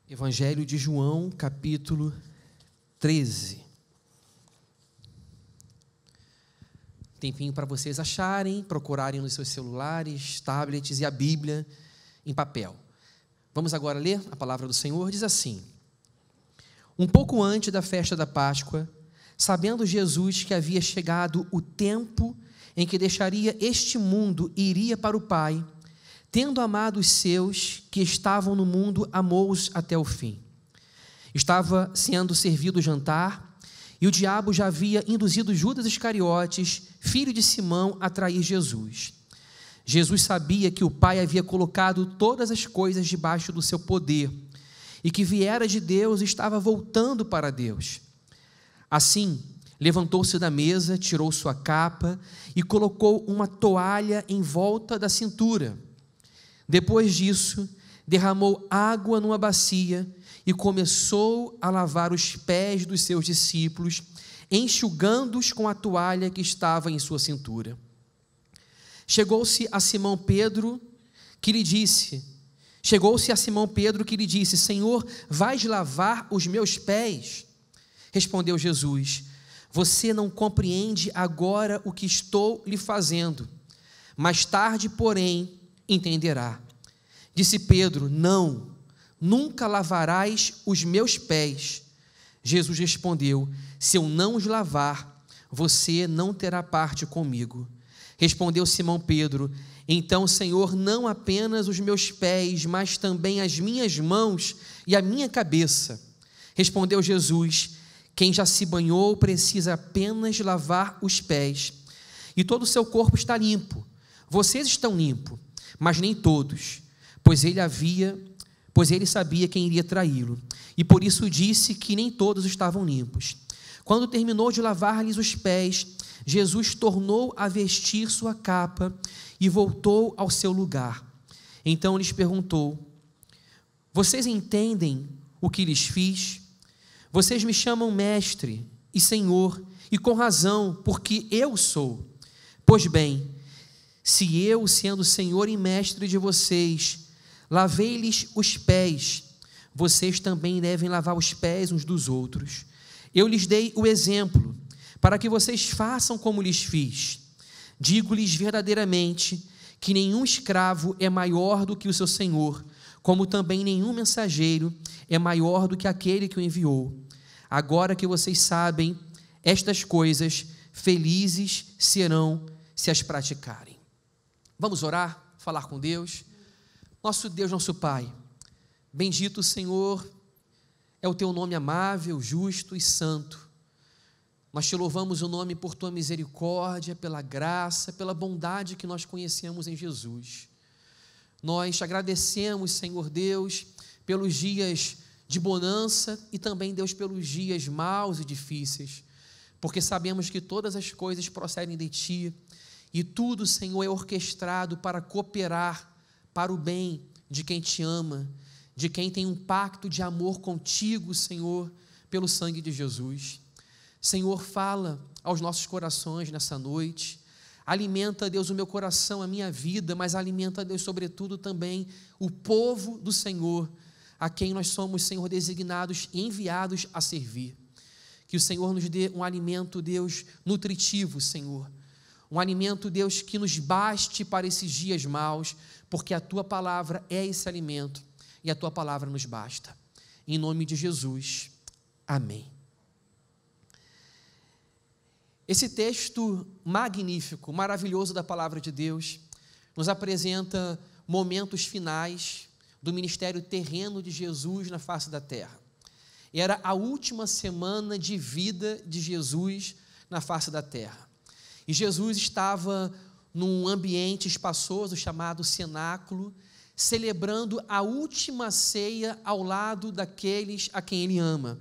Evangelho de João, capítulo 13. Tempinho para vocês acharem, procurarem nos seus celulares, tablets e a Bíblia em papel. Vamos agora ler a palavra do Senhor. Diz assim: Um pouco antes da festa da Páscoa, sabendo Jesus que havia chegado o tempo em que deixaria este mundo e iria para o Pai, tendo amado os seus que estavam no mundo, amou-os até o fim. Estava sendo servido o jantar, e o diabo já havia induzido Judas Iscariotes, filho de Simão, a trair Jesus. Jesus sabia que o Pai havia colocado todas as coisas debaixo do seu poder, e que viera de Deus e estava voltando para Deus. Assim, levantou-se da mesa, tirou sua capa e colocou uma toalha em volta da cintura. Depois disso, derramou água numa bacia e começou a lavar os pés dos seus discípulos, enxugando-os com a toalha que estava em sua cintura. Chegou-se a Simão Pedro, que lhe disse: Senhor, vais lavar os meus pés? Respondeu Jesus: Você não compreende agora o que estou lhe fazendo. Mais tarde, porém, entenderá. Disse Pedro: Não, nunca lavarás os meus pés. Jesus respondeu: Se eu não os lavar, você não terá parte comigo. Respondeu Simão Pedro: Então, Senhor, não apenas os meus pés, mas também as minhas mãos e a minha cabeça. Respondeu Jesus: Quem já se banhou precisa apenas lavar os pés, e todo o seu corpo está limpo. Vocês estão limpos, mas nem todos, pois ele sabia quem iria traí-lo, e por isso disse que nem todos estavam limpos. Quando terminou de lavar-lhes os pés, Jesus tornou a vestir sua capa e voltou ao seu lugar. Então lhes perguntou: Vocês entendem o que lhes fiz? Vocês me chamam mestre e senhor, e com razão, porque eu sou. Pois bem, se eu, sendo senhor e mestre de vocês, lavei-lhes os pés, vocês também devem lavar os pés uns dos outros. Eu lhes dei o exemplo, para que vocês façam como lhes fiz. Digo-lhes verdadeiramente que nenhum escravo é maior do que o seu senhor, como também nenhum mensageiro é maior do que aquele que o enviou. Agora que vocês sabem estas coisas, felizes serão se as praticarem. Vamos orar, falar com Deus. Nosso Deus, nosso Pai, bendito Senhor, é o Teu nome amável, justo e santo. Nós Te louvamos o nome por Tua misericórdia, pela graça, pela bondade que nós conhecemos em Jesus. Nós Te agradecemos, Senhor Deus, pelos dias de bonança e também, Deus, pelos dias maus e difíceis, porque sabemos que todas as coisas procedem de Ti, e tudo, Senhor, é orquestrado para cooperar para o bem de quem Te ama, de quem tem um pacto de amor contigo, Senhor, pelo sangue de Jesus. Senhor, fala aos nossos corações nessa noite, alimenta, Deus, o meu coração, a minha vida, mas alimenta, Deus, sobretudo também o povo do Senhor, a quem nós somos, Senhor, designados e enviados a servir. Que o Senhor nos dê um alimento, Deus, nutritivo, Senhor, um alimento, Deus, que nos baste para esses dias maus, porque a Tua palavra é esse alimento e a Tua palavra nos basta. Em nome de Jesus, amém. Esse texto magnífico, maravilhoso da palavra de Deus, nos apresenta momentos finais do ministério terreno de Jesus na face da terra. Era a última semana de vida de Jesus na face da terra. E Jesus estava num ambiente espaçoso chamado cenáculo, celebrando a última ceia ao lado daqueles a quem Ele ama.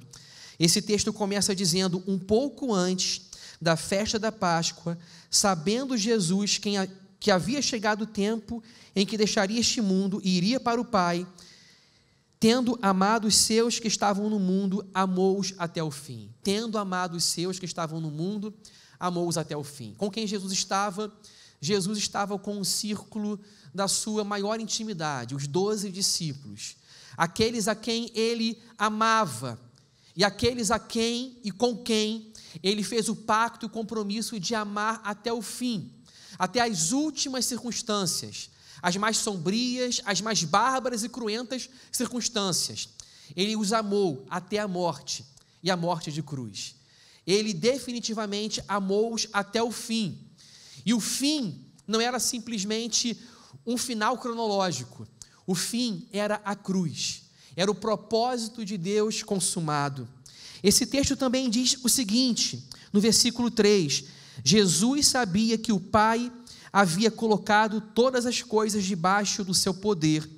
Esse texto começa dizendo: um pouco antes da festa da Páscoa, sabendo Jesus que havia chegado o tempo em que deixaria este mundo e iria para o Pai, tendo amado os seus que estavam no mundo, amou-os até o fim. Tendo amado os seus que estavam no mundo, amou-os até o fim. Com quem Jesus estava? Jesus estava com um círculo da sua maior intimidade, os 12 discípulos. aqueles a quem ele amava, e aqueles a quem e com quem ele fez o pacto e o compromisso de amar até o fim, até as últimas circunstâncias, as mais sombrias, as mais bárbaras e cruentas circunstâncias. Ele os amou até a morte, e a morte de cruz. Ele definitivamente amou-os até o fim. E o fim não era simplesmente um final cronológico. O fim era a cruz. Era o propósito de Deus consumado. Esse texto também diz o seguinte, no versículo 3: Jesus sabia que o Pai havia colocado todas as coisas debaixo do seu poder,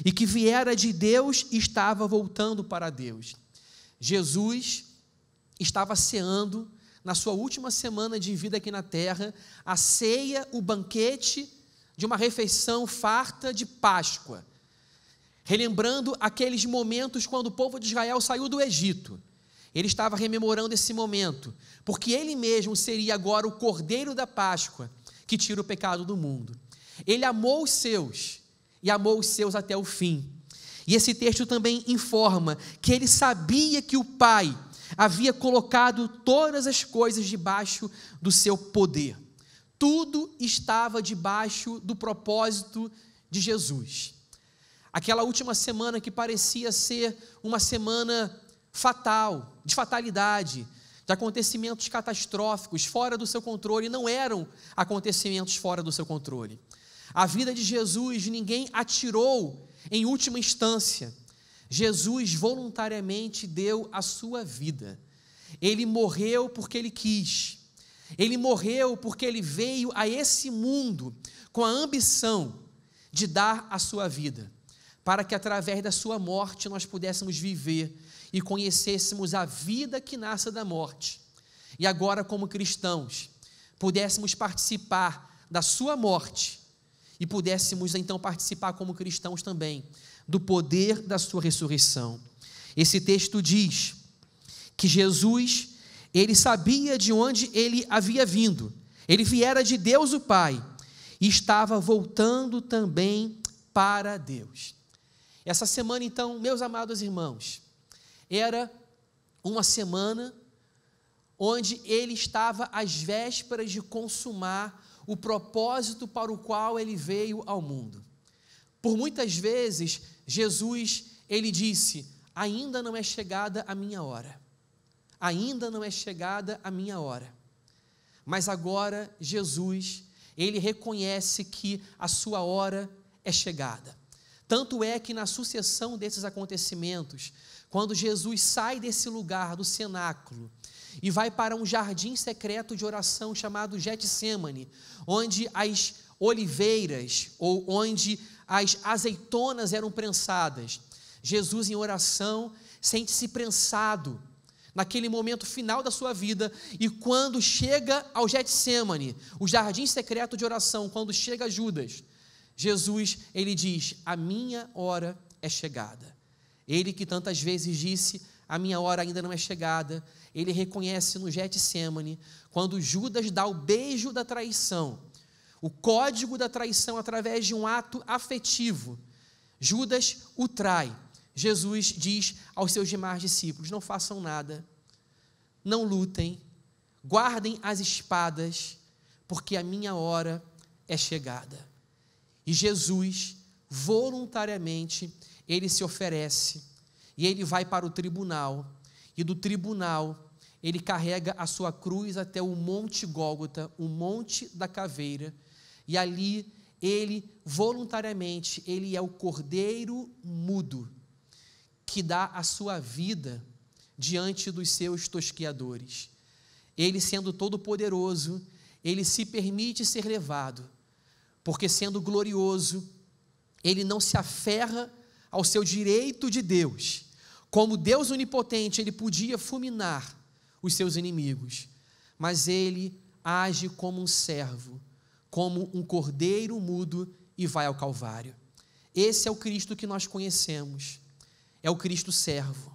e que viera de Deus e estava voltando para Deus. Jesus estava ceando, na sua última semana de vida aqui na terra, a ceia, o banquete de uma refeição farta de Páscoa, relembrando aqueles momentos quando o povo de Israel saiu do Egito. Ele estava rememorando esse momento, porque ele mesmo seria agora o Cordeiro da Páscoa, que tira o pecado do mundo. Ele amou os seus, e amou os seus até o fim. E esse texto também informa que ele sabia que o Pai havia colocado todas as coisas debaixo do seu poder. Tudo estava debaixo do propósito de Jesus. Aquela última semana que parecia ser uma semana fatal, de fatalidade, de acontecimentos catastróficos, fora do seu controle, não eram acontecimentos fora do seu controle. A vida de Jesus ninguém atirou em última instância. Jesus voluntariamente deu a sua vida. Ele morreu porque ele quis. Ele morreu porque ele veio a esse mundo com a ambição de dar a sua vida, para que através da sua morte nós pudéssemos viver e conhecêssemos a vida que nasce da morte. E agora, como cristãos, pudéssemos participar da sua morte e pudéssemos então participar como cristãos também do poder da sua ressurreição. Esse texto diz que Jesus, ele sabia de onde ele havia vindo. Ele viera de Deus o Pai e estava voltando também para Deus. Essa semana, então, meus amados irmãos, era uma semana onde ele estava às vésperas de consumar o propósito para o qual ele veio ao mundo. Por muitas vezes, Jesus, ele disse: ainda não é chegada a minha hora, ainda não é chegada a minha hora. Mas agora, Jesus, ele reconhece que a sua hora é chegada. Tanto é que na sucessão desses acontecimentos, quando Jesus sai desse lugar do cenáculo e vai para um jardim secreto de oração chamado Getsêmani, onde as oliveiras ou onde as azeitonas eram prensadas, Jesus em oração sente-se prensado naquele momento final da sua vida, e quando chega ao Getsêmani, o jardim secreto de oração, quando chega Judas, Jesus, ele diz: a minha hora é chegada. Ele que tantas vezes disse: a minha hora ainda não é chegada, ele reconhece no Getsêmani, quando Judas dá o beijo da traição, o código da traição através de um ato afetivo. Judas o trai. Jesus diz aos seus demais discípulos: não façam nada, não lutem, guardem as espadas, porque a minha hora é chegada. E Jesus, voluntariamente, ele se oferece, e ele vai para o tribunal, e do tribunal, ele carrega a sua cruz até o Monte Gólgota, o Monte da Caveira, e ali, ele, voluntariamente, ele é o cordeiro mudo, que dá a sua vida diante dos seus tosqueadores. Ele, sendo todo-poderoso, ele se permite ser levado, porque sendo glorioso, ele não se aferra ao seu direito de Deus. Como Deus onipotente, ele podia fulminar os seus inimigos, mas ele age como um servo, como um cordeiro mudo, e vai ao Calvário. Esse é o Cristo que nós conhecemos, é o Cristo servo,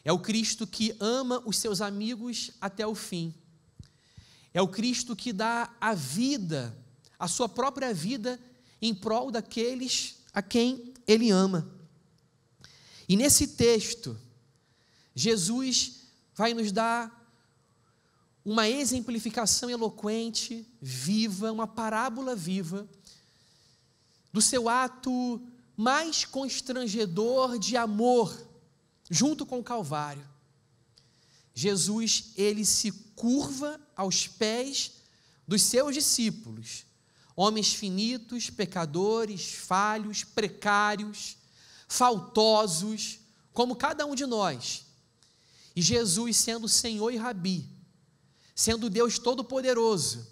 é o Cristo que ama os seus amigos até o fim, é o Cristo que dá a vida, a sua própria vida, em prol daqueles a quem ele ama. E nesse texto, Jesus vai nos dar uma exemplificação eloquente, viva, uma parábola viva, do seu ato mais constrangedor de amor, junto com o Calvário. Jesus, ele se curva aos pés dos seus discípulos, homens finitos, pecadores, falhos, precários, faltosos, como cada um de nós. E Jesus, sendo Senhor e Rabi, sendo Deus Todo-Poderoso,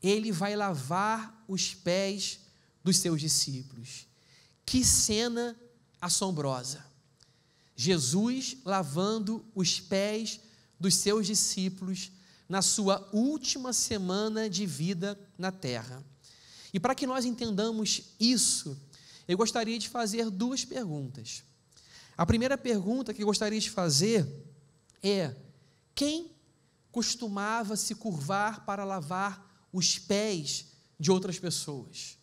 ele vai lavar os pés dos seus discípulos. Que cena assombrosa! Jesus lavando os pés dos seus discípulos na sua última semana de vida na terra. E para que nós entendamos isso, eu gostaria de fazer duas perguntas. A primeira pergunta que eu gostaria de fazer é: quem costumava se curvar para lavar os pés de outras pessoas?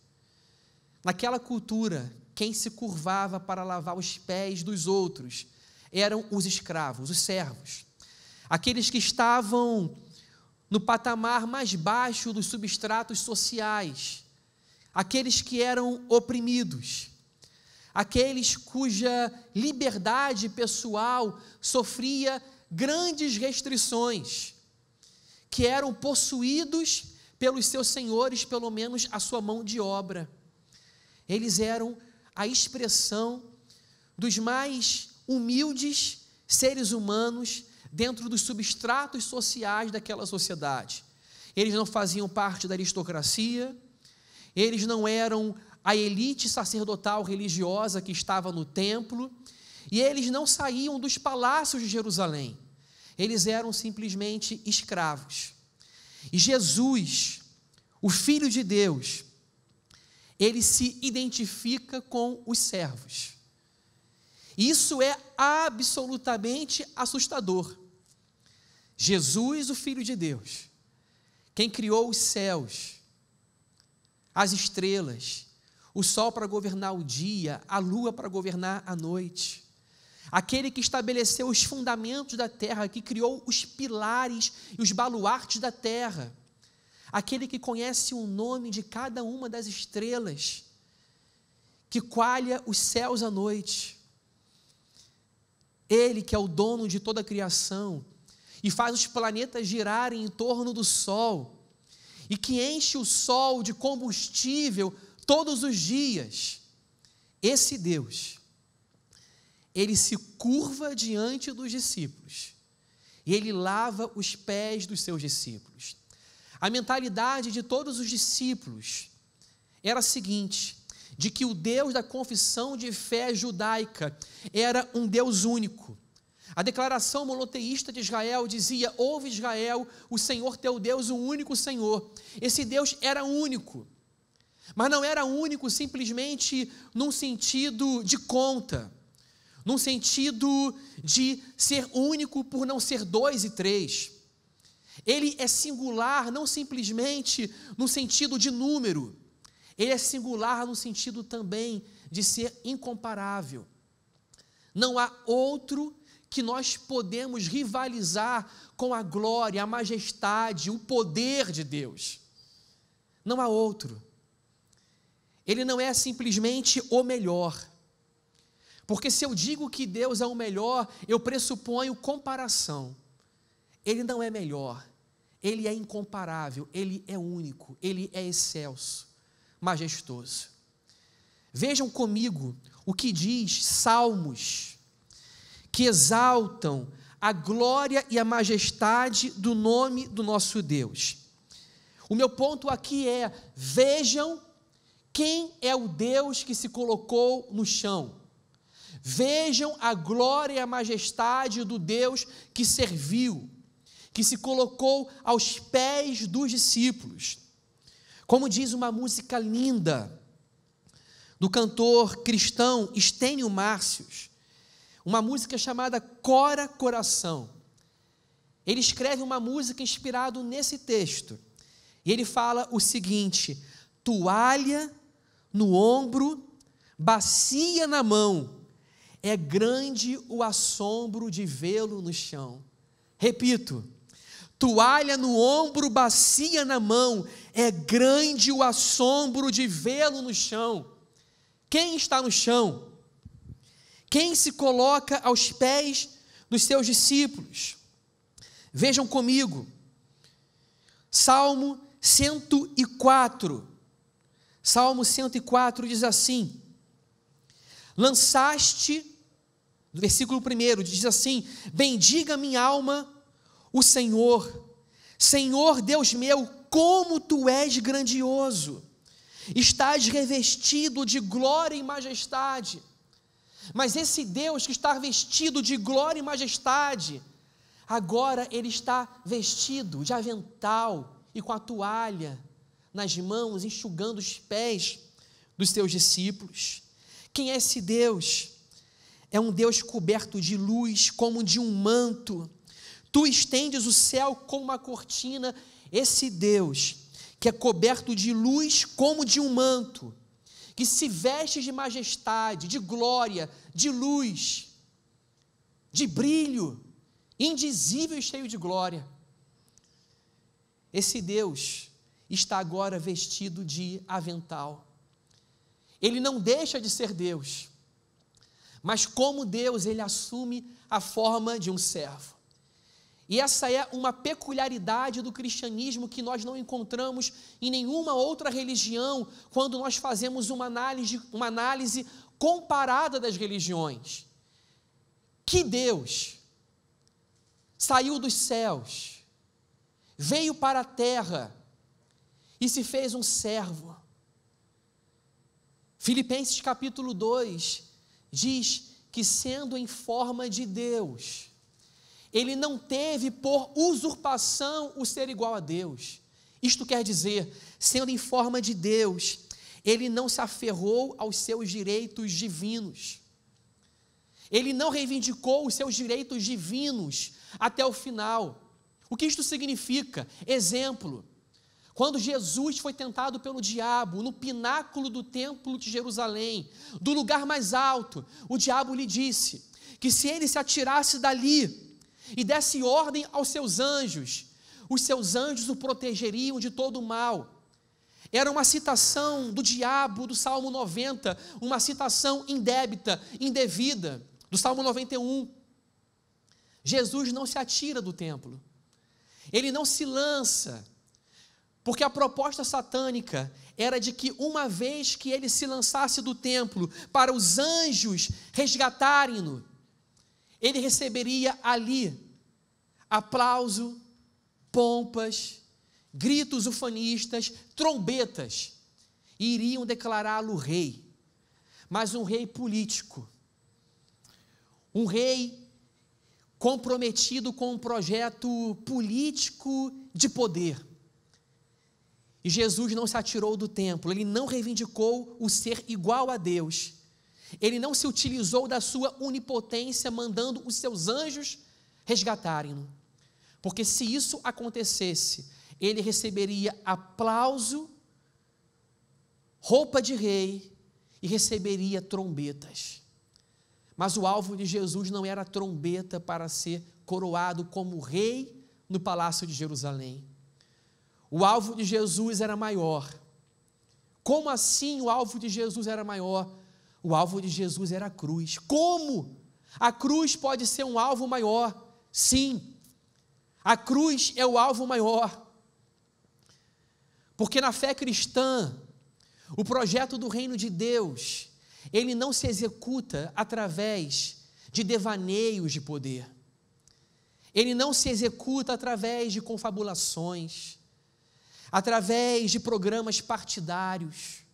Naquela cultura, quem se curvava para lavar os pés dos outros eram os escravos, os servos, aqueles que estavam no patamar mais baixo dos substratos sociais, aqueles que eram oprimidos, aqueles cuja liberdade pessoal sofria grandes restrições, que eram possuídos pelos seus senhores, pelo menos a sua mão de obra. Eles eram a expressão dos mais humildes seres humanos dentro dos substratos sociais daquela sociedade. Eles não faziam parte da aristocracia, eles não eram a elite sacerdotal religiosa que estava no templo, e eles não saíam dos palácios de Jerusalém. Eles eram simplesmente escravos. E Jesus, o Filho de Deus, ele se identifica com os servos. Isso é absolutamente assustador. Jesus, o Filho de Deus, quem criou os céus, as estrelas, o sol para governar o dia, a lua para governar a noite, aquele que estabeleceu os fundamentos da terra, que criou os pilares e os baluartes da terra, aquele que conhece o nome de cada uma das estrelas, que coalha os céus à noite, ele que é o dono de toda a criação, e faz os planetas girarem em torno do sol, e que enche o sol de combustível todos os dias, esse Deus, ele se curva diante dos discípulos, e ele lava os pés dos seus discípulos. A mentalidade de todos os discípulos era a seguinte, de que o Deus da confissão de fé judaica era um Deus único. A declaração monoteísta de Israel dizia: ouve Israel, o Senhor teu Deus, o único Senhor. Esse Deus era único, mas não era único simplesmente num sentido de conta, num sentido de ser único por não ser dois e três. Ele é singular não simplesmente no sentido de número, ele é singular no sentido também de ser incomparável. Não há outro que nós podemos rivalizar com a glória, a majestade, o poder de Deus. Não há outro. Ele não é simplesmente o melhor. Porque se eu digo que Deus é o melhor, eu pressuponho comparação. Ele não é melhor, ele é incomparável, ele é único, ele é excelso, majestoso. Vejam comigo o que diz Salmos, que exaltam a glória e a majestade do nome do nosso Deus. O meu ponto aqui é: vejam quem é o Deus que se colocou no chão. Vejam a glória e a majestade do Deus que serviu, que se colocou aos pés dos discípulos. Como diz uma música linda do cantor cristão Estênio Márcios, uma música chamada Cora Coração. Ele escreve uma música inspirado nesse texto, e ele fala o seguinte: toalha no ombro, bacia na mão, é grande o assombro de vê-lo no chão. Repito, toalha no ombro, bacia na mão, é grande o assombro de vê-lo no chão. Quem está no chão? Quem se coloca aos pés dos seus discípulos? Vejam comigo, Salmo 104. Salmo 104 diz assim: lançaste, no versículo 1 diz assim: bendiga minha alma o Senhor. Senhor Deus meu, como tu és grandioso, estás revestido de glória e majestade. Mas esse Deus que está vestido de glória e majestade, agora ele está vestido de avental e com a toalha nas mãos, enxugando os pés dos seus discípulos. Quem é esse Deus? É um Deus coberto de luz, como de um manto. Tu estendes o céu como uma cortina. Esse Deus, que é coberto de luz como de um manto, que se veste de majestade, de glória, de luz, de brilho, indizível e cheio de glória. Esse Deus está agora vestido de avental. Ele não deixa de ser Deus, mas como Deus, ele assume a forma de um servo. E essa é uma peculiaridade do cristianismo que nós não encontramos em nenhuma outra religião, quando nós fazemos uma análise comparada das religiões. Que Deus saiu dos céus, veio para a terra e se fez um servo. Filipenses capítulo 2 diz que, sendo em forma de Deus, ele não teve por usurpação o ser igual a Deus. Isto quer dizer, sendo em forma de Deus, ele não se aferrou aos seus direitos divinos. Ele não reivindicou os seus direitos divinos até o final. O que isto significa? Exemplo, quando Jesus foi tentado pelo diabo no pináculo do templo de Jerusalém, do lugar mais alto, o diabo lhe disse que se ele se atirasse dali e desse ordem aos seus anjos, os seus anjos o protegeriam de todo o mal. Era uma citação do diabo do Salmo 90, uma citação indébita, indevida, do Salmo 91. Jesus não se atira do templo, ele não se lança, porque a proposta satânica era de que, uma vez que ele se lançasse do templo para os anjos resgatarem-no, ele receberia ali aplauso, pompas, gritos ufanistas, trombetas, e iriam declará-lo rei, mas um rei político, um rei comprometido com um projeto político de poder. E Jesus não se atirou do templo, ele não reivindicou o ser igual a Deus, ele não se utilizou da sua onipotência, mandando os seus anjos resgatarem-no, porque se isso acontecesse, ele receberia aplauso, roupa de rei e receberia trombetas. Mas o alvo de Jesus não era a trombeta para ser coroado como rei no palácio de Jerusalém. O alvo de Jesus era maior. Como assim o alvo de Jesus era maior? O alvo de Jesus era a cruz. Como? A cruz pode ser um alvo maior? Sim, a cruz é o alvo maior. Porque na fé cristã, o projeto do reino de Deus, ele não se executa através de devaneios de poder. Ele não se executa através de confabulações, através de programas partidários,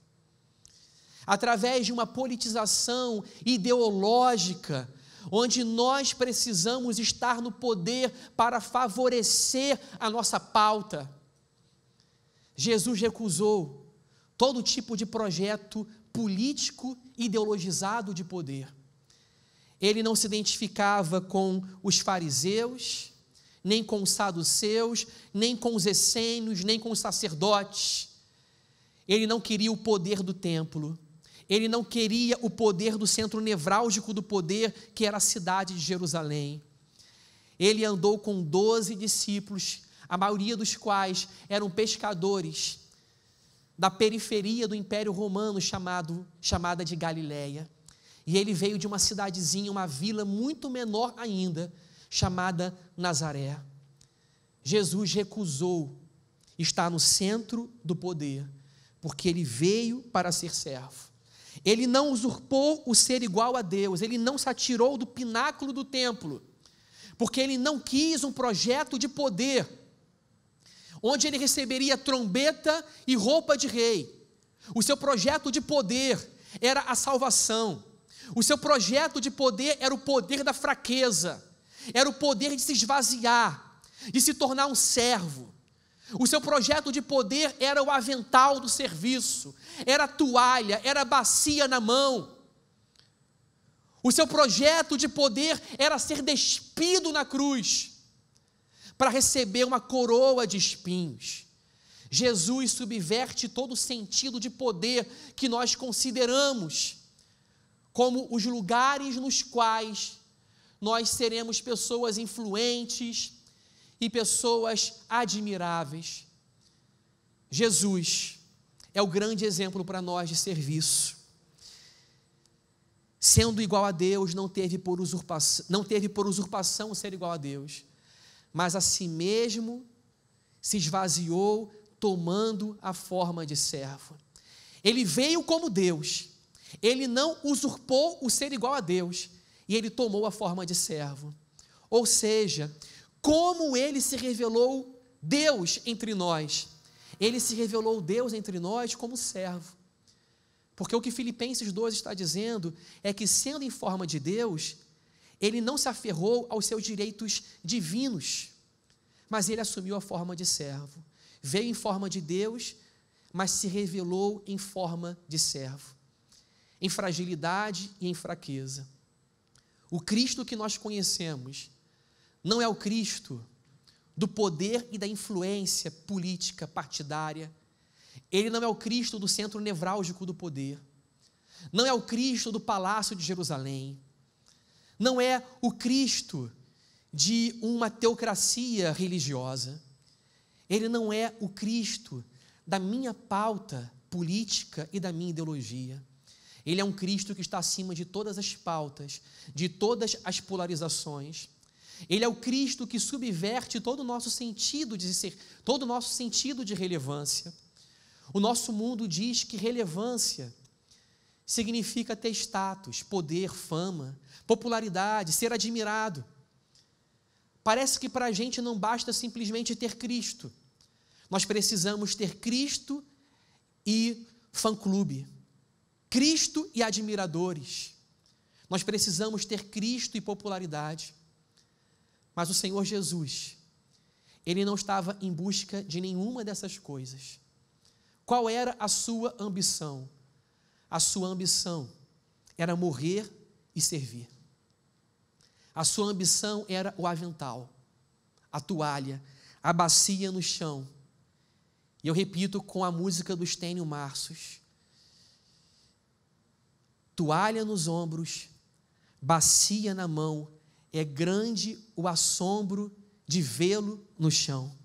através de uma politização ideológica, onde nós precisamos estar no poder para favorecer a nossa pauta. Jesus recusou todo tipo de projeto político ideologizado de poder. Ele não se identificava com os fariseus, nem com os saduceus, nem com os essênios, nem com os sacerdotes. Ele não queria o poder do templo, Ele não queria o poder do centro nevrálgico do poder, que era a cidade de Jerusalém. Ele andou com 12 discípulos, a maioria dos quais eram pescadores da periferia do Império Romano, chamada de Galileia. E ele veio de uma cidadezinha, uma vila muito menor ainda, chamada Nazaré. Jesus recusou estar no centro do poder, porque ele veio para ser servo. Ele não usurpou o ser igual a Deus, ele não se atirou do pináculo do templo, porque ele não quis um projeto de poder, onde ele receberia trombeta e roupa de rei. O seu projeto de poder era a salvação. O seu projeto de poder era o poder da fraqueza, era o poder de se esvaziar, de se tornar um servo. O seu projeto de poder era o avental do serviço, era a toalha, era a bacia na mão. O seu projeto de poder era ser despido na cruz, para receber uma coroa de espinhos. Jesus subverte todo o sentido de poder que nós consideramos como os lugares nos quais nós seremos pessoas influentes e pessoas admiráveis. Jesus é o grande exemplo para nós de serviço. Sendo igual a Deus, não teve por usurpação ser igual a Deus, mas a si mesmo se esvaziou, tomando a forma de servo. Ele veio como Deus, ele não usurpou o ser igual a Deus, e ele tomou a forma de servo. Ou seja, como ele se revelou Deus entre nós? Ele se revelou Deus entre nós como servo. Porque o que Filipenses 2 está dizendo é que, sendo em forma de Deus, ele não se aferrou aos seus direitos divinos, mas ele assumiu a forma de servo. Veio em forma de Deus, mas se revelou em forma de servo, em fragilidade e em fraqueza. O Cristo que nós conhecemos não é o Cristo do poder e da influência política partidária. Ele não é o Cristo do centro nevrálgico do poder. Não é o Cristo do palácio de Jerusalém. Não é o Cristo de uma teocracia religiosa. Ele não é o Cristo da minha pauta política e da minha ideologia. Ele é um Cristo que está acima de todas as pautas, de todas as polarizações. Ele é o Cristo que subverte todo o nosso sentido de ser, todo o nosso sentido de relevância. O nosso mundo diz que relevância significa ter status, poder, fama, popularidade, ser admirado. Parece que para a gente não basta simplesmente ter Cristo. Nós precisamos ter Cristo e fã-clube, Cristo e admiradores. Nós precisamos ter Cristo e popularidade. Mas o Senhor Jesus, ele não estava em busca de nenhuma dessas coisas. Qual era a sua ambição? A sua ambição era morrer e servir. A sua ambição era o avental, a toalha, a bacia no chão. E eu repito com a música do Estênio Marços: toalha nos ombros, bacia na mão, é grande o assombro de vê-lo no chão.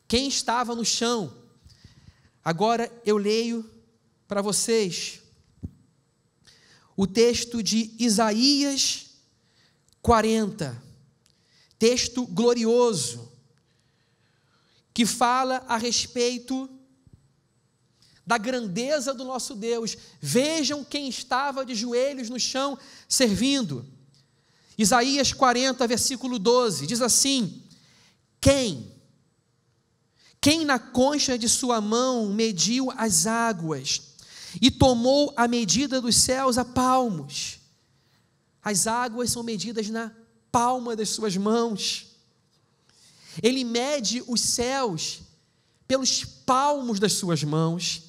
Quem estava no chão? Agora eu leio para vocês o texto de Isaías 40, texto glorioso, que fala a respeito da grandeza do nosso Deus. Vejam quem estava de joelhos no chão servindo. Isaías 40, versículo 12, diz assim: Quem na concha de sua mão mediu as águas e tomou a medida dos céus a palmos? As águas são medidas na palma das suas mãos. Ele mede os céus pelos palmos das suas mãos.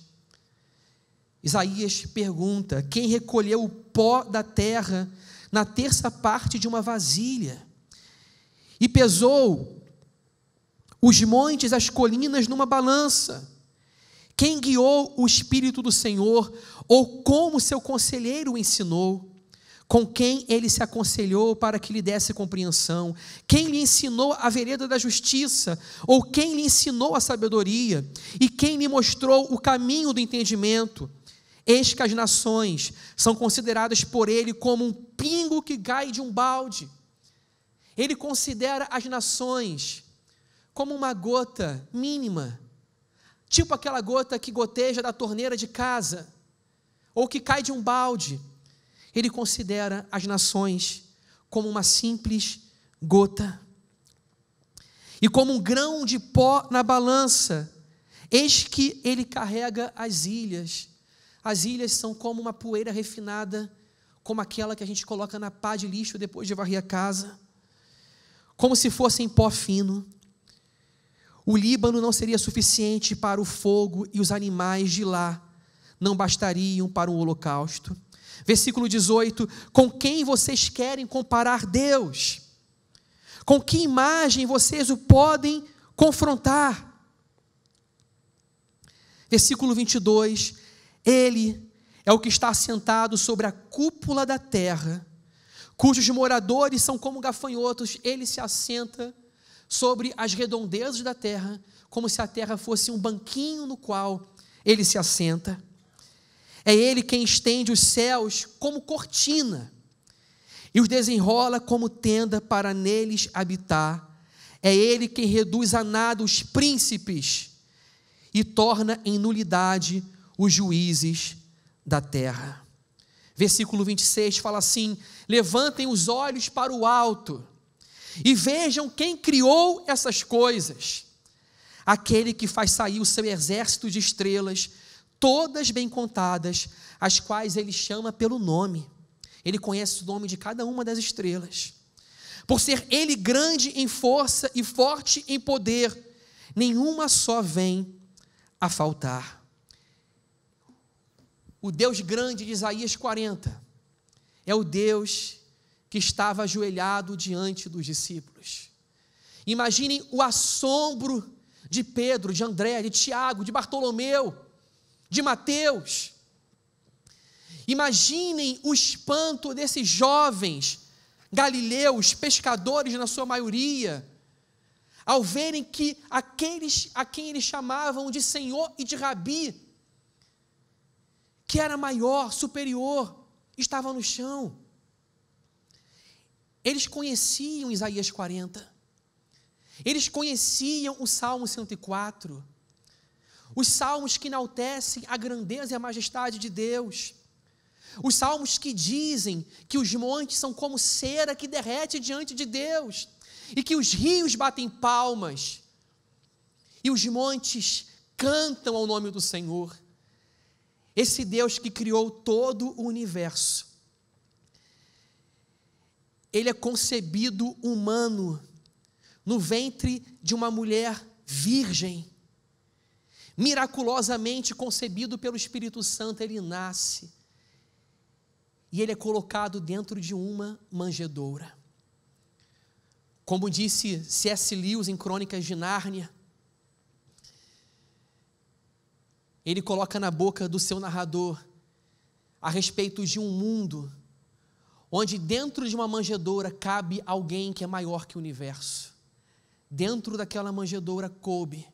Isaías pergunta: quem recolheu o pó da terra na terça parte de uma vasilha e pesou os montes, as colinas numa balança? Quem guiou o Espírito do Senhor, ou como seu conselheiro o ensinou? Com quem ele se aconselhou para que lhe desse compreensão? Quem lhe ensinou a vereda da justiça? Ou quem lhe ensinou a sabedoria? E quem lhe mostrou o caminho do entendimento? Eis que as nações são consideradas por ele como um pingo que cai de um balde. Ele considera as nações como uma gota mínima, tipo aquela gota que goteja da torneira de casa, ou que cai de um balde. Ele considera as nações como uma simples gota. E como um grão de pó na balança, eis que ele carrega as ilhas. As ilhas são como uma poeira refinada, como aquela que a gente coloca na pá de lixo depois de varrer a casa, como se fossem pó fino. O Líbano não seria suficiente para o fogo, e os animais de lá não bastariam para um holocausto. Versículo 18: com quem vocês querem comparar Deus? Com que imagem vocês o podem confrontar? Versículo 22: ele é o que está assentado sobre a cúpula da terra, cujos moradores são como gafanhotos. Ele se assenta sobre as redondezas da terra, como se a terra fosse um banquinho no qual ele se assenta. É ele quem estende os céus como cortina e os desenrola como tenda para neles habitar. É ele quem reduz a nada os príncipes e torna em nulidade os juízes da terra. Versículo 26 fala assim: levantem os olhos para o alto e vejam quem criou essas coisas. Aquele que faz sair o seu exército de estrelas, todas bem contadas, as quais ele chama pelo nome. Ele conhece o nome de cada uma das estrelas. Por ser ele grande em força e forte em poder, nenhuma só vem a faltar. O Deus grande de Isaías 40 é o Deus que estava ajoelhado diante dos discípulos. Imaginem o assombro de Pedro, de André, de Tiago, de Bartolomeu, de Mateus. Imaginem o espanto desses jovens galileus, pescadores na sua maioria, ao verem que aqueles a quem eles chamavam de Senhor e de Rabi, que era maior, superior, estava no chão. Eles conheciam Isaías 40, eles conheciam o Salmo 104, os salmos que enaltecem a grandeza e a majestade de Deus, os salmos que dizem que os montes são como cera que derrete diante de Deus, e que os rios batem palmas, e os montes cantam ao nome do Senhor. Esse Deus que criou todo o universo, ele é concebido humano, no ventre de uma mulher virgem, miraculosamente concebido pelo Espírito Santo. Ele nasce, e ele é colocado dentro de uma manjedoura. Como disse C.S. Lewis em Crônicas de Nárnia, ele coloca na boca do seu narrador a respeito de um mundo onde dentro de uma manjedoura cabe alguém que é maior que o universo. Dentro daquela manjedoura coube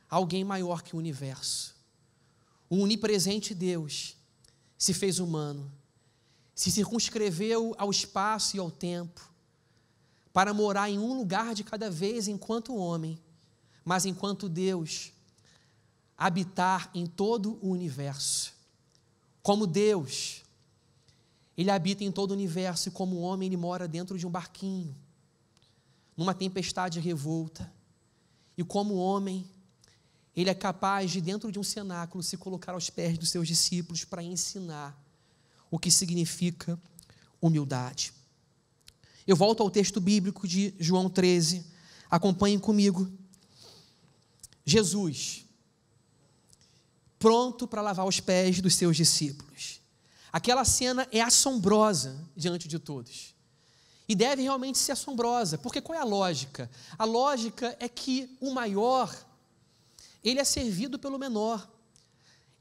alguém maior que o universo. O onipresente Deus se fez humano, se circunscreveu ao espaço e ao tempo, para morar em um lugar de cada vez enquanto homem, mas enquanto Deus, habitar em todo o universo. Como Deus, ele habita em todo o universo, e como homem ele mora dentro de um barquinho, numa tempestade revolta. E como homem, ele é capaz de, dentro de um cenáculo, se colocar aos pés dos seus discípulos para ensinar o que significa humildade. Eu volto ao texto bíblico de João 13, acompanhem comigo. Jesus, pronto para lavar os pés dos seus discípulos. Aquela cena é assombrosa diante de todos. E deve realmente ser assombrosa, porque qual é a lógica? A lógica é que o maior, ele é servido pelo menor.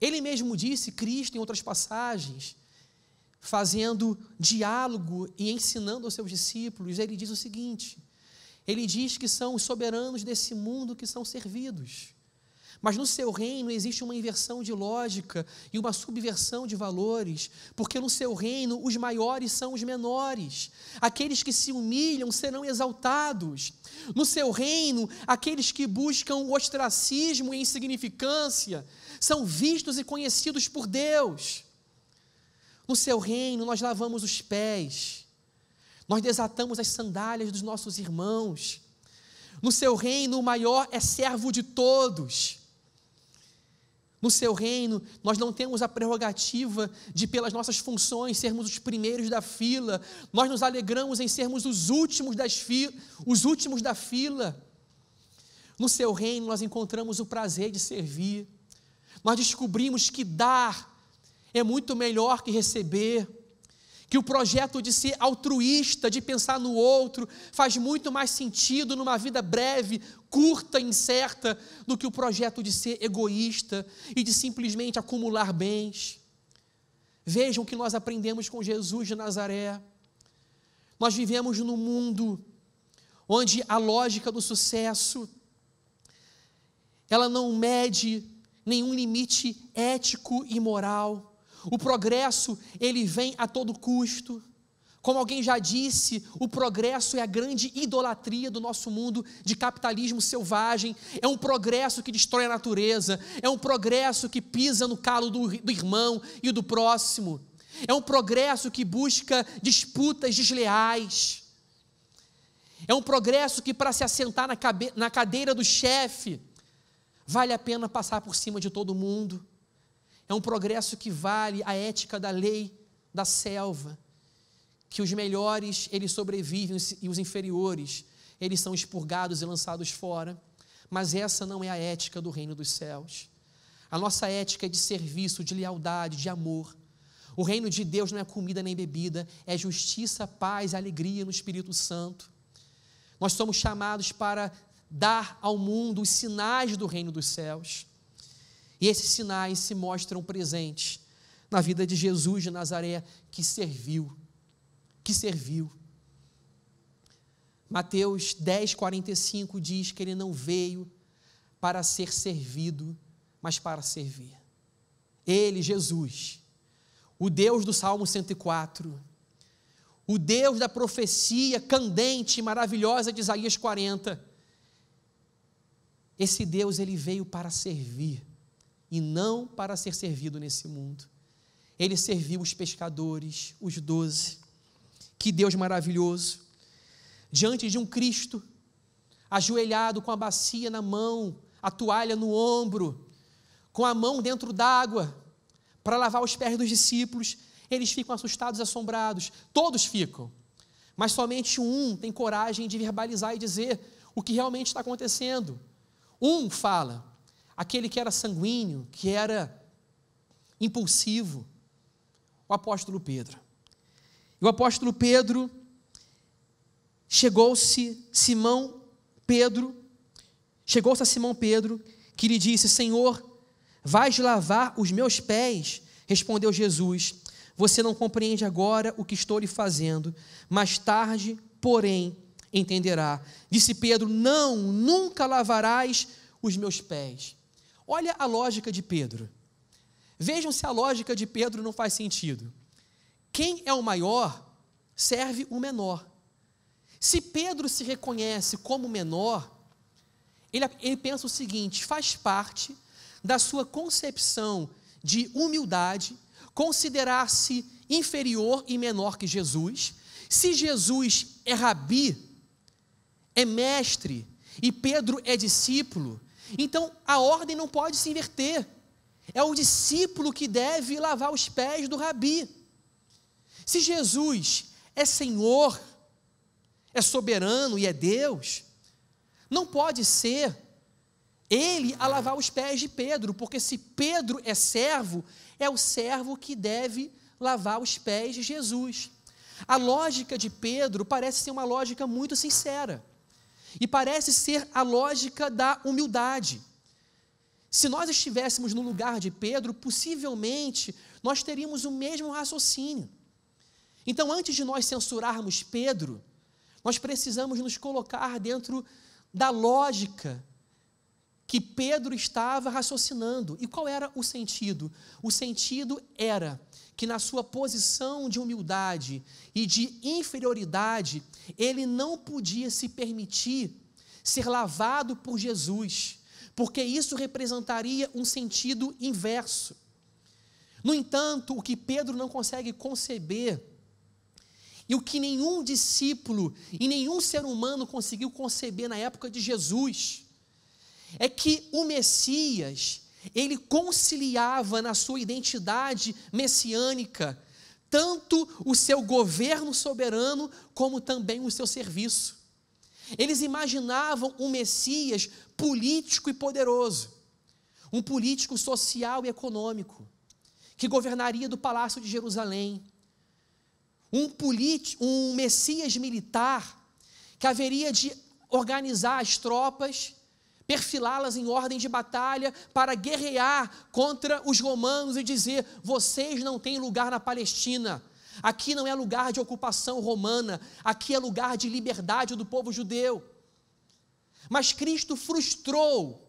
Ele mesmo disse, Cristo, em outras passagens, fazendo diálogo e ensinando aos seus discípulos, ele diz o seguinte, ele diz que são os soberanos desse mundo que são servidos. Mas no seu reino existe uma inversão de lógica e uma subversão de valores, porque no seu reino os maiores são os menores, aqueles que se humilham serão exaltados. No seu reino, aqueles que buscam o ostracismo e a insignificância são vistos e conhecidos por Deus. No seu reino nós lavamos os pés, nós desatamos as sandálias dos nossos irmãos. No seu reino o maior é servo de todos. No seu reino, nós não temos a prerrogativa de, pelas nossas funções, sermos os primeiros da fila. Nós nos alegramos em sermos os últimos da fila. No seu reino, nós encontramos o prazer de servir. Nós descobrimos que dar é muito melhor que receber. Que o projeto de ser altruísta, de pensar no outro, faz muito mais sentido numa vida breve, curta e incerta, do que o projeto de ser egoísta e de simplesmente acumular bens. Vejam o que nós aprendemos com Jesus de Nazaré. Nós vivemos num mundo onde a lógica do sucesso, ela não mede nenhum limite ético e moral. O progresso, ele vem a todo custo. Como alguém já disse, o progresso é a grande idolatria do nosso mundo de capitalismo selvagem. É um progresso que destrói a natureza. É um progresso que pisa no calo do irmão e do próximo. É um progresso que busca disputas desleais. É um progresso que, para se assentar na cadeira do chefe, vale a pena passar por cima de todo mundo. É um progresso que vale a ética da lei da selva, que os melhores, eles sobrevivem e os inferiores, eles são expurgados e lançados fora. Mas essa não é a ética do reino dos céus. A nossa ética é de serviço, de lealdade, de amor. O reino de Deus não é comida nem bebida, é justiça, paz, alegria no Espírito Santo. Nós somos chamados para dar ao mundo os sinais do reino dos céus. E esses sinais se mostram presentes na vida de Jesus de Nazaré, que serviu. Mateus 10:45 diz que ele não veio para ser servido, mas para servir. Ele, Jesus, o Deus do Salmo 104, o Deus da profecia candente e maravilhosa de Isaías 40, esse Deus, ele veio para servir e não para ser servido nesse mundo. Ele serviu os pescadores, os 12. Que Deus maravilhoso! Diante de um Cristo, ajoelhado com a bacia na mão, a toalha no ombro, com a mão dentro d'água, para lavar os pés dos discípulos, eles ficam assustados e assombrados. Todos ficam, mas somente um tem coragem de verbalizar e dizer o que realmente está acontecendo. Um fala, aquele que era sanguíneo, que era impulsivo, o apóstolo Pedro. E o apóstolo Pedro, chegou-se a Simão Pedro, que lhe disse: Senhor, vais lavar os meus pés? Respondeu Jesus: você não compreende agora o que estou lhe fazendo, mais tarde, porém, entenderá. Disse Pedro: não, nunca lavarás os meus pés. Olha a lógica de Pedro. Vejam se a lógica de Pedro não faz sentido. Quem é o maior, serve o menor. Se Pedro se reconhece como menor, ele pensa o seguinte: faz parte da sua concepção de humildade considerar-se inferior e menor que Jesus. Se Jesus é rabi, é mestre, e Pedro é discípulo, então a ordem não pode se inverter. É o discípulo que deve lavar os pés do rabi. Se Jesus é Senhor, é soberano e é Deus, não pode ser ele a lavar os pés de Pedro, porque se Pedro é servo, é o servo que deve lavar os pés de Jesus. A lógica de Pedro parece ser uma lógica muito sincera, e parece ser a lógica da humildade. Se nós estivéssemos no lugar de Pedro, possivelmente nós teríamos o mesmo raciocínio. Então, antes de nós censurarmos Pedro, nós precisamos nos colocar dentro da lógica que Pedro estava raciocinando. E qual era o sentido? O sentido era que na sua posição de humildade e de inferioridade, ele não podia se permitir ser lavado por Jesus, porque isso representaria um sentido inverso. No entanto, o que Pedro não consegue conceber, e o que nenhum discípulo e nenhum ser humano conseguiu conceber na época de Jesus, é que o Messias, ele conciliava na sua identidade messiânica, tanto o seu governo soberano, como também o seu serviço. Eles imaginavam um Messias político e poderoso, um político social e econômico, que governaria do Palácio de Jerusalém, um Messias militar, que haveria de organizar as tropas, perfilá-las em ordem de batalha, para guerrear contra os romanos e dizer: vocês não têm lugar na Palestina, aqui não é lugar de ocupação romana, aqui é lugar de liberdade do povo judeu. Mas Cristo frustrou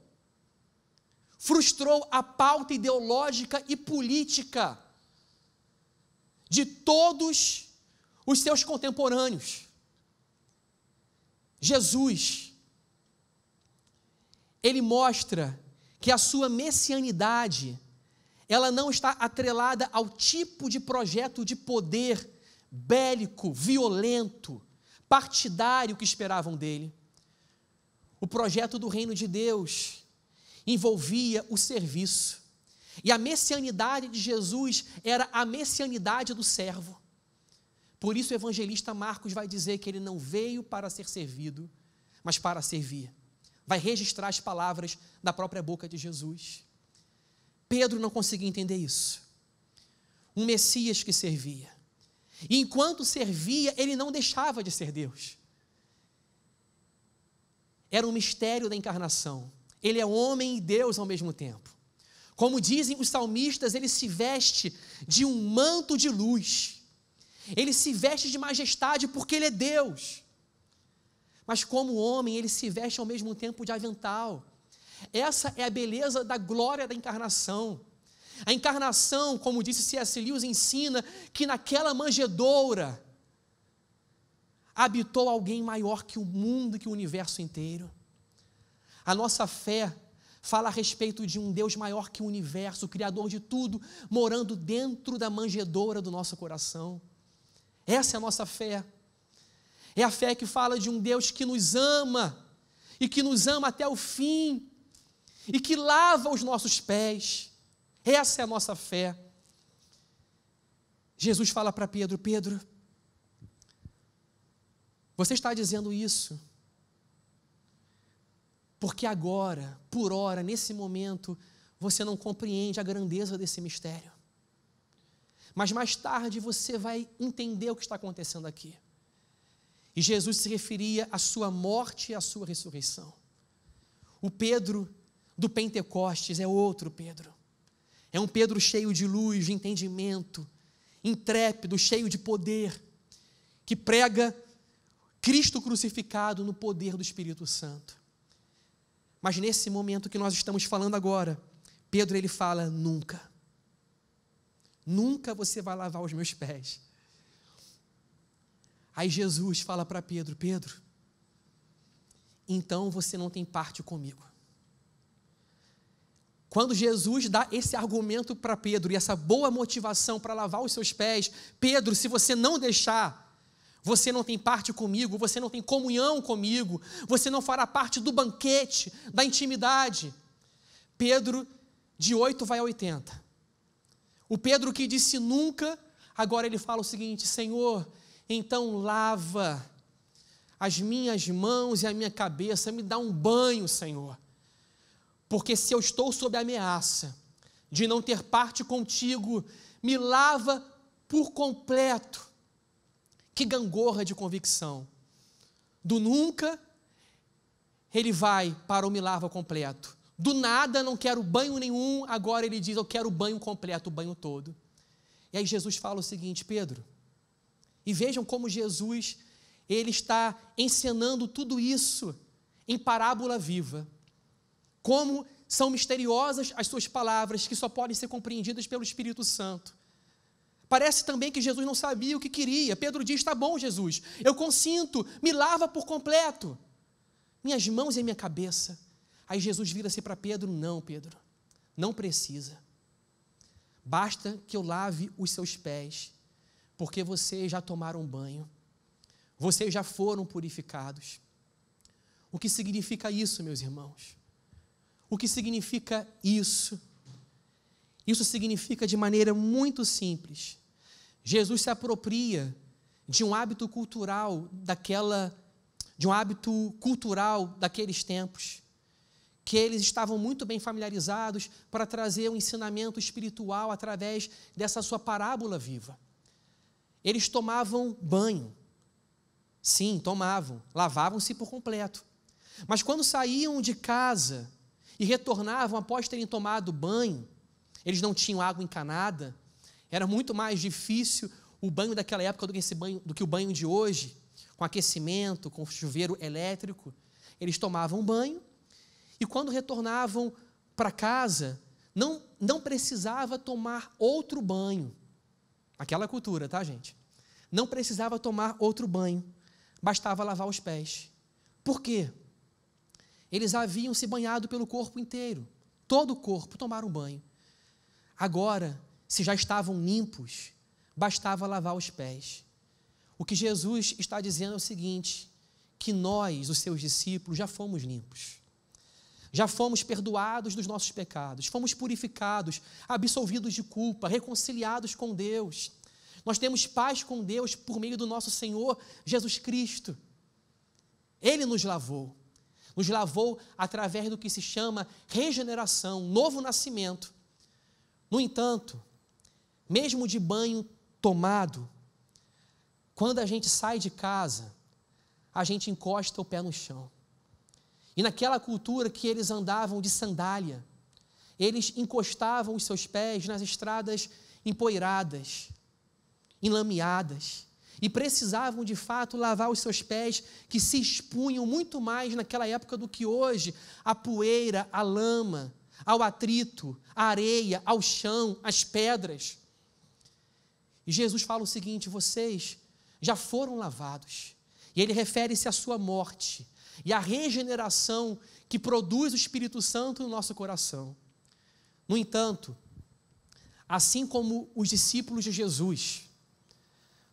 a pauta ideológica e política de todos os seus contemporâneos. Jesus, ele mostra que a sua messianidade, ela não está atrelada ao tipo de projeto de poder bélico, violento, partidário que esperavam dele. O projeto do reino de Deus envolvia o serviço. E a messianidade de Jesus era a messianidade do servo. Por isso o evangelista Marcos vai dizer que ele não veio para ser servido, mas para servir. Vai registrar as palavras da própria boca de Jesus. Pedro não conseguia entender isso. Um Messias que servia. E enquanto servia, ele não deixava de ser Deus. Era um mistério da encarnação. Ele é homem e Deus ao mesmo tempo. Como dizem os salmistas, ele se veste de um manto de luz. Ele se veste de majestade porque ele é Deus. Mas como homem, ele se veste ao mesmo tempo de avental. Essa é a beleza da glória da encarnação. A encarnação, como disse C.S. Lewis, ensina que naquela manjedoura habitou alguém maior que o mundo, que o universo inteiro. A nossa fé fala a respeito de um Deus maior que o universo, o Criador de tudo, morando dentro da manjedoura do nosso coração. Essa é a nossa fé. É a fé que fala de um Deus que nos ama, e que nos ama até o fim, e que lava os nossos pés. Essa é a nossa fé. Jesus fala para Pedro: Pedro, você está dizendo isso porque agora, por hora, nesse momento, você não compreende a grandeza desse mistério. Mas mais tarde você vai entender o que está acontecendo aqui. E Jesus se referia à sua morte e à sua ressurreição. O Pedro do Pentecostes é outro Pedro. É um Pedro cheio de luz, de entendimento, intrépido, cheio de poder, que prega Cristo crucificado no poder do Espírito Santo. Mas nesse momento que nós estamos falando agora, Pedro, ele fala: nunca. Nunca você vai lavar os meus pés. Aí Jesus fala para Pedro: Pedro, então você não tem parte comigo. Quando Jesus dá esse argumento para Pedro e essa boa motivação para lavar os seus pés: Pedro, se você não deixar, você não tem parte comigo, você não tem comunhão comigo, você não fará parte do banquete, da intimidade. Pedro, de 8 vai a 80. O Pedro que disse nunca, agora ele fala o seguinte: Senhor, então lava as minhas mãos e a minha cabeça, me dá um banho, Senhor. Porque se eu estou sob a ameaça de não ter parte contigo, me lava por completo. Que gangorra de convicção. Do nunca, ele vai para o me lava completo. do nada, não quero banho nenhum, agora ele diz, eu quero o banho completo, o banho todo. E aí Jesus fala o seguinte, Pedro, e vejam como Jesus, ele está encenando tudo isso em parábola viva, como são misteriosas as suas palavras, que só podem ser compreendidas pelo Espírito Santo. Parece também que Jesus não sabia o que queria. Pedro diz, tá bom, Jesus, eu consinto, me lava por completo, minhas mãos e minha cabeça. Aí Jesus vira-se para Pedro, não, Pedro, não precisa, basta que eu lave os seus pés, porque vocês já tomaram banho, vocês já foram purificados. O que significa isso, meus irmãos? O que significa isso? Isso significa de maneira muito simples. Jesus se apropria de um hábito cultural daqueles tempos, que eles estavam muito bem familiarizados para trazer um ensinamento espiritual através dessa sua parábola viva. Eles tomavam banho. Sim, tomavam, lavavam-se por completo. Mas quando saíam de casa e retornavam após terem tomado banho, eles não tinham água encanada, era muito mais difícil o banho daquela época do que o banho de hoje, com aquecimento, com chuveiro elétrico. Eles tomavam banho e quando retornavam para casa, não precisava tomar outro banho. Aquela cultura, tá, gente? Não precisava tomar outro banho, bastava lavar os pés. Por quê? Eles haviam se banhado pelo corpo inteiro, todo o corpo, tomaram banho. Agora, se já estavam limpos, bastava lavar os pés. O que Jesus está dizendo é o seguinte, que nós, os seus discípulos, já fomos limpos. Já fomos perdoados dos nossos pecados, fomos purificados, absolvidos de culpa, reconciliados com Deus. Nós temos paz com Deus por meio do nosso Senhor Jesus Cristo. Ele nos lavou através do que se chama regeneração, novo nascimento. No entanto, mesmo de banho tomado, quando a gente sai de casa, a gente encosta o pé no chão. E naquela cultura que eles andavam de sandália, eles encostavam os seus pés nas estradas empoeiradas, enlameadas, e precisavam de fato lavar os seus pés, que se expunham muito mais naquela época do que hoje, à poeira, à lama, ao atrito, à areia, ao chão, às pedras. E Jesus fala o seguinte, vocês já foram lavados, e ele refere-se à sua morte, e à regeneração que produz o Espírito Santo no nosso coração. No entanto, assim como os discípulos de Jesus,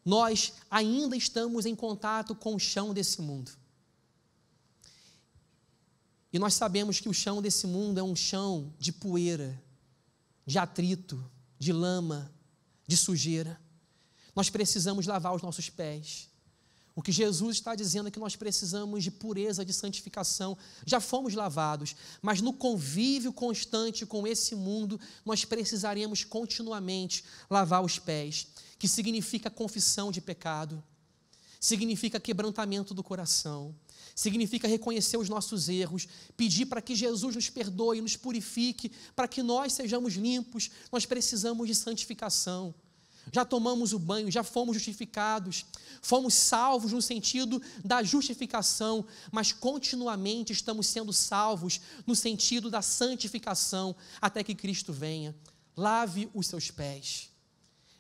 nós ainda estamos em contato com o chão desse mundo. E nós sabemos que o chão desse mundo é um chão de poeira, de atrito, de lama, de sujeira. Nós precisamos lavar os nossos pés. O que Jesus está dizendo é que nós precisamos de pureza, de santificação. Já fomos lavados, mas no convívio constante com esse mundo, nós precisaremos continuamente lavar os pés, que significa confissão de pecado, significa quebrantamento do coração, significa reconhecer os nossos erros, pedir para que Jesus nos perdoe, nos purifique, para que nós sejamos limpos. Nós precisamos de santificação. Já tomamos o banho, já fomos justificados, fomos salvos no sentido da justificação, mas continuamente estamos sendo salvos no sentido da santificação, até que Cristo venha. Lave os seus pés.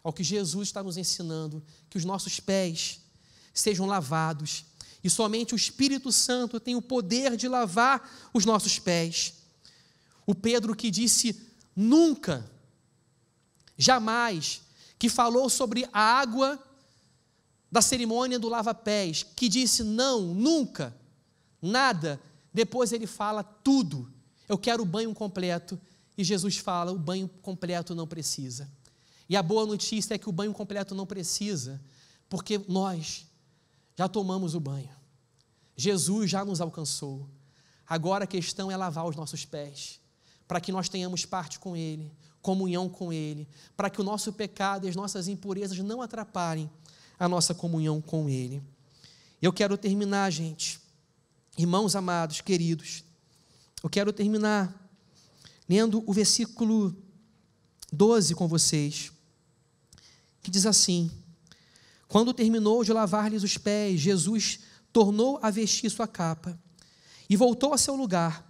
É o que Jesus está nos ensinando, que os nossos pés sejam lavados, e somente o Espírito Santo tem o poder de lavar os nossos pés. O Pedro que disse nunca, jamais, que falou sobre a água da cerimônia do lava-pés, que disse não, nunca, nada, depois ele fala tudo, eu quero o banho completo, e Jesus fala, o banho completo não precisa. E a boa notícia é que o banho completo não precisa, porque nós já tomamos o banho, Jesus já nos alcançou, agora a questão é lavar os nossos pés, para que nós tenhamos parte com Ele, comunhão com Ele, para que o nosso pecado e as nossas impurezas não atrapalhem a nossa comunhão com Ele. Eu quero terminar, gente, irmãos amados, queridos, eu quero terminar lendo o versículo 12 com vocês, que diz assim: quando terminou de lavar-lhes os pés, Jesus tornou a vestir sua capa e voltou a seu lugar.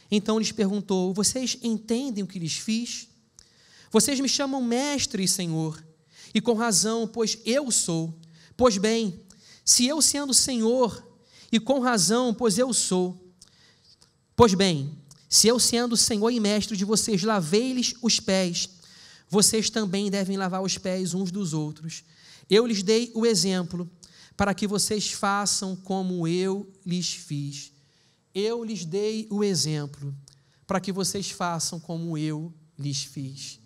Então lhes perguntou: vocês entendem o que lhes fiz? Vocês me chamam mestre e Senhor, e com razão, pois eu sou. Pois bem, se eu sendo Senhor, e com razão, pois eu sou. Pois bem, se eu sendo Senhor e mestre de vocês, lavei-lhes os pés, vocês também devem lavar os pés uns dos outros. Eu lhes dei o exemplo, para que vocês façam como eu lhes fiz. Eu lhes dei o exemplo, para que vocês façam como eu lhes fiz.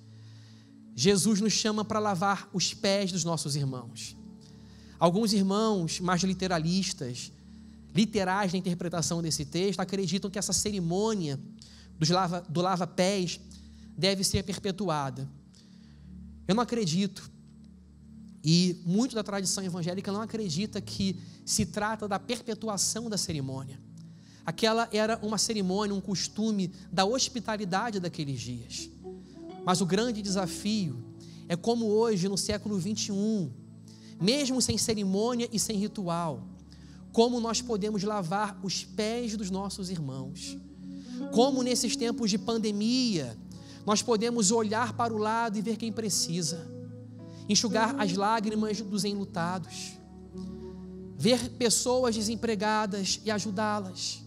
Jesus nos chama para lavar os pés dos nossos irmãos. Alguns irmãos mais literais na interpretação desse texto, acreditam que essa cerimônia do lava-pés deve ser perpetuada. Eu não acredito, e muito da tradição evangélica não acredita que se trata da perpetuação da cerimônia. Aquela era uma cerimônia, um costume da hospitalidade daqueles dias. Mas o grande desafio é como hoje, no século 21, mesmo sem cerimônia e sem ritual, como nós podemos lavar os pés dos nossos irmãos. Como nesses tempos de pandemia, nós podemos olhar para o lado e ver quem precisa, enxugar as lágrimas dos enlutados, ver pessoas desempregadas e ajudá-las,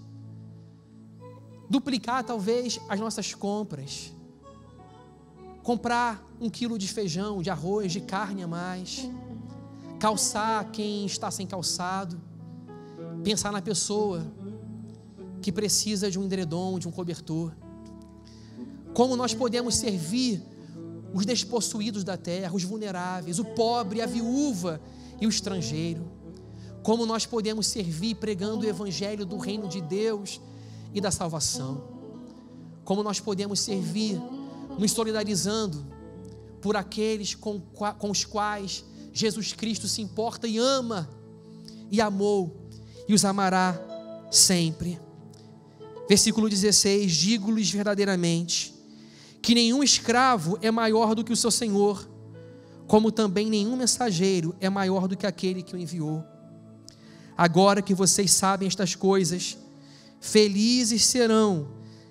duplicar talvez as nossas compras, comprar 1 quilo de feijão, de arroz, de carne a mais, calçar quem está sem calçado, pensar na pessoa que precisa de um edredom, de um cobertor. Como nós podemos servir os despossuídos da terra, os vulneráveis, o pobre, a viúva e o estrangeiro. Como nós podemos servir pregando o evangelho do reino de Deus e da salvação. Como nós podemos servir nos solidarizando por aqueles com os quais Jesus Cristo se importa e ama e amou e os amará sempre. Versículo 16: digo-lhes verdadeiramente que nenhum escravo é maior do que o seu senhor, como também nenhum mensageiro é maior do que aquele que o enviou. Agora que vocês sabem estas coisas, felizes serão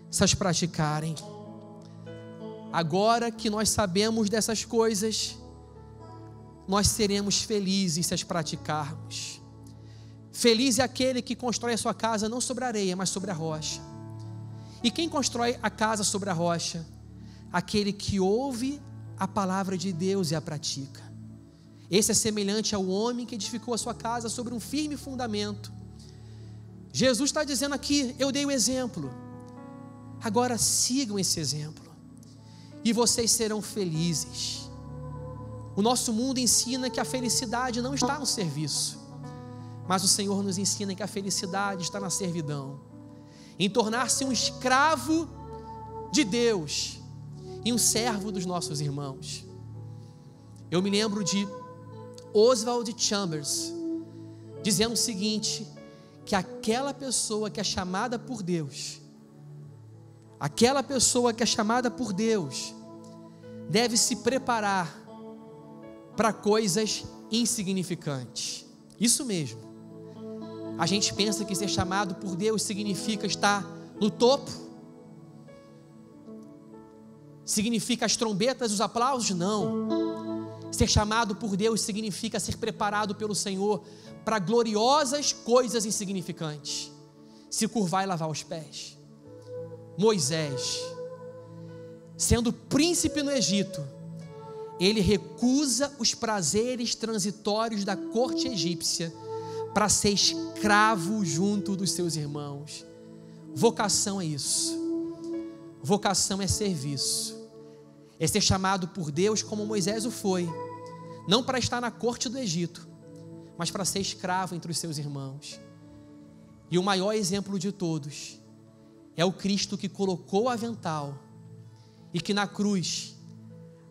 se as praticarem. Agora que nós sabemos dessas coisas, nós seremos felizes se as praticarmos. Feliz é aquele que constrói a sua casa não sobre a areia, mas sobre a rocha. E quem constrói a casa sobre a rocha? Aquele que ouve a palavra de Deus e a pratica. Esse é semelhante ao homem que edificou a sua casa sobre um firme fundamento. Jesus está dizendo aqui: eu dei o exemplo, agora sigam esse exemplo e vocês serão felizes. O nosso mundo ensina que a felicidade não está no serviço, mas o Senhor nos ensina que a felicidade está na servidão, em tornar-se um escravo de Deus e um servo dos nossos irmãos. Eu me lembro de Oswald Chambers dizendo o seguinte: que aquela pessoa que é chamada por Deus, deve se preparar para coisas insignificantes. Isso mesmo. A gente pensa que ser chamado por Deus significa estar no topo, significa as trombetas, os aplausos. Não. Ser chamado por Deus significa ser preparado pelo Senhor para gloriosas coisas insignificantes. Se curvar e lavar os pés. Moisés, sendo príncipe no Egito, ele recusa os prazeres transitórios da corte egípcia para ser escravo junto dos seus irmãos. Vocação é isso. Vocação é serviço. É ser chamado por Deus como Moisés o foi, não para estar na corte do Egito, mas para ser escravo entre os seus irmãos. E o maior exemplo de todos é o Cristo que colocou o avental e que na cruz,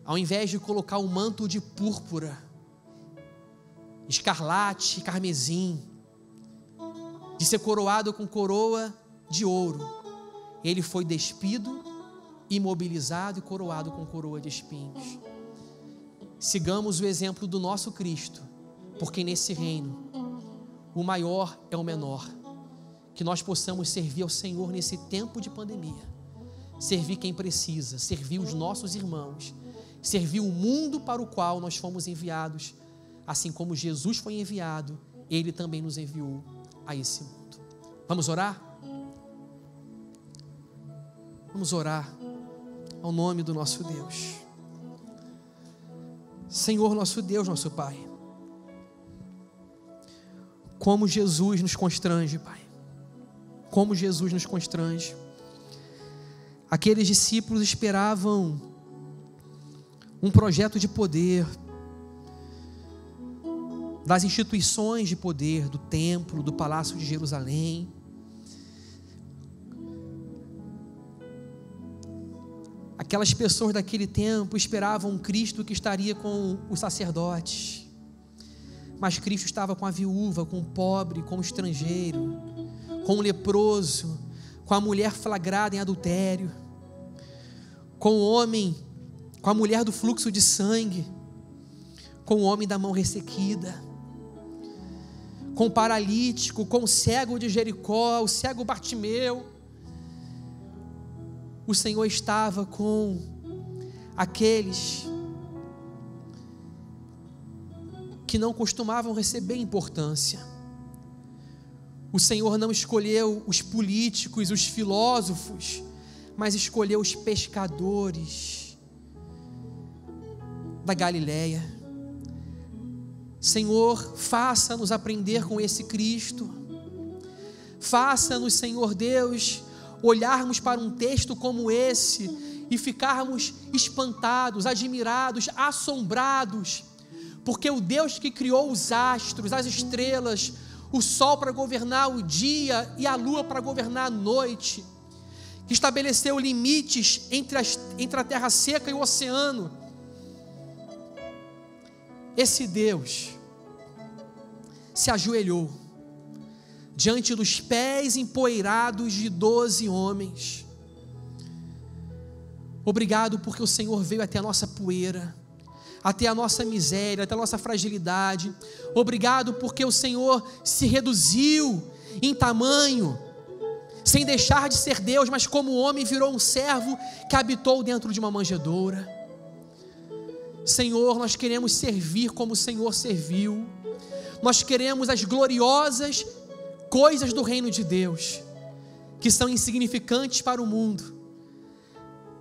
ao invés de colocar um manto de púrpura, escarlate, carmesim, de ser coroado com coroa de ouro, ele foi despido imobilizado e coroado com coroa de espinhos. Sigamos o exemplo do nosso Cristo, porque nesse reino o maior é o menor. Que nós possamos servir ao Senhor nesse tempo de pandemia, servir quem precisa, servir os nossos irmãos, servir o mundo para o qual nós fomos enviados. Assim como Jesus foi enviado, Ele também nos enviou a esse mundo. Vamos orar? Vamos orar ao nome do nosso Deus. Senhor, nosso Deus, nosso Pai, como Jesus nos constrange, Pai, como Jesus nos constrange. Aqueles discípulos esperavam um projeto de poder, das instituições de poder, do templo, do palácio de Jerusalém. Aquelas pessoas daquele tempo esperavam um Cristo que estaria com os sacerdotes, mas Cristo estava com a viúva, com o pobre, com o estrangeiro, com o leproso, com a mulher flagrada em adultério, com o homem, com a mulher do fluxo de sangue, com o homem da mão ressequida, com o paralítico, com o cego de Jericó, o cego Bartimeu. O Senhor estava com aqueles que não costumavam receber importância. O Senhor não escolheu os políticos, os filósofos, mas escolheu os pescadores da Galileia. Senhor, faça-nos aprender com esse Cristo. Faça-nos, Senhor Deus, olharmos para um texto como esse e ficarmos espantados, admirados, assombrados, porque o Deus que criou os astros, as estrelas, o sol para governar o dia e a lua para governar a noite, que estabeleceu limites entre a terra seca e o oceano, esse Deus se ajoelhou diante dos pés empoeirados de 12 homens. Obrigado porque o Senhor veio até a nossa poeira, até a nossa miséria, até a nossa fragilidade. Obrigado porque o Senhor se reduziu em tamanho, sem deixar de ser Deus, mas como homem virou um servo que habitou dentro de uma manjedoura. Senhor, nós queremos servir como o Senhor serviu. Nós queremos as gloriosas coisas do reino de Deus, que são insignificantes para o mundo,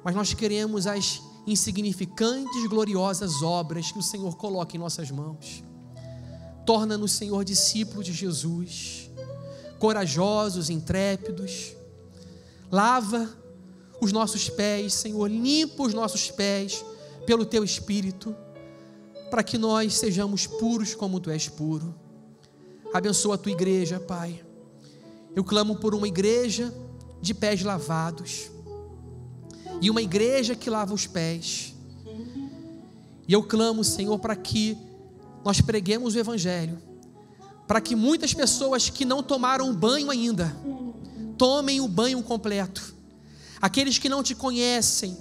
mas nós queremos as insignificantes, gloriosas obras que o Senhor coloca em nossas mãos. Torna-nos, Senhor, discípulos de Jesus, corajosos, intrépidos. Lava os nossos pés, Senhor, limpa os nossos pés pelo Teu Espírito, para que nós sejamos puros como Tu és puro. Abençoa a Tua igreja, Pai. Eu clamo por uma igreja de pés lavados, e uma igreja que lava os pés. E eu clamo, Senhor, para que nós preguemos o Evangelho, para que muitas pessoas que não tomaram banho ainda, tomem o banho completo. Aqueles que não Te conhecem,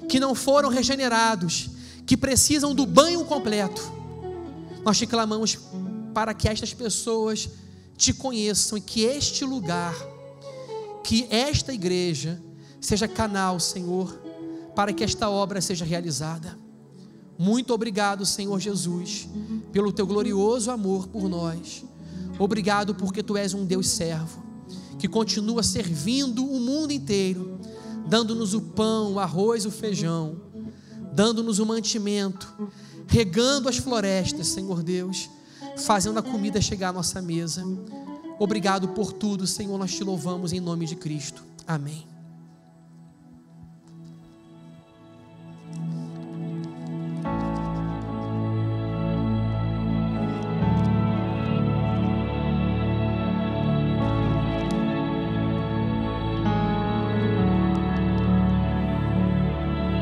que não foram regenerados, que precisam do banho completo, nós Te clamamos para que estas pessoas Te conheçam e que este lugar, que esta igreja seja canal, Senhor, para que esta obra seja realizada. Muito obrigado, Senhor Jesus, pelo Teu glorioso amor por nós. Obrigado porque Tu és um Deus servo, que continua servindo o mundo inteiro, dando-nos o pão, o arroz, o feijão, dando-nos o mantimento, regando as florestas, Senhor Deus, fazendo a comida chegar à nossa mesa. Obrigado por tudo, Senhor, nós Te louvamos em nome de Cristo. Amém.